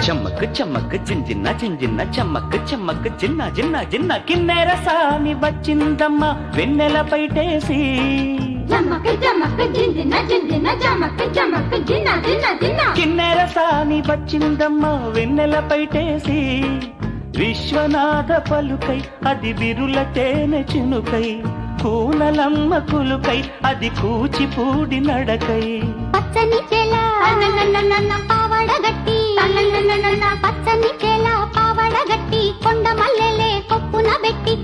చమ్మక్ చమ్మక్ జింజిన్న జింజిన్న చమ్మక్ చమ్మక్ జిన్న జిన్న జిన్న కిన్నెర సామి వచ్చిందమ్మ వెన్నెల పైటేసి జమక్ జమక్ జింజిన జింజిన జమక్ జమక్ జిన్న జిన్న జిన్న కిన్నెర సామి వచ్చిందమ్మ వెన్నెల పైటేసి విశ్వనాథ పలుకై అది విరుల తేనె చినుకై కూనలమ్మ కులుకై అది కూచిపూడి నడకై పచ్చని చేల పావడ గట్టి పచ్చని చేల పావడ గట్టి కొండ మల్లెలే కొప్పున పెట్టి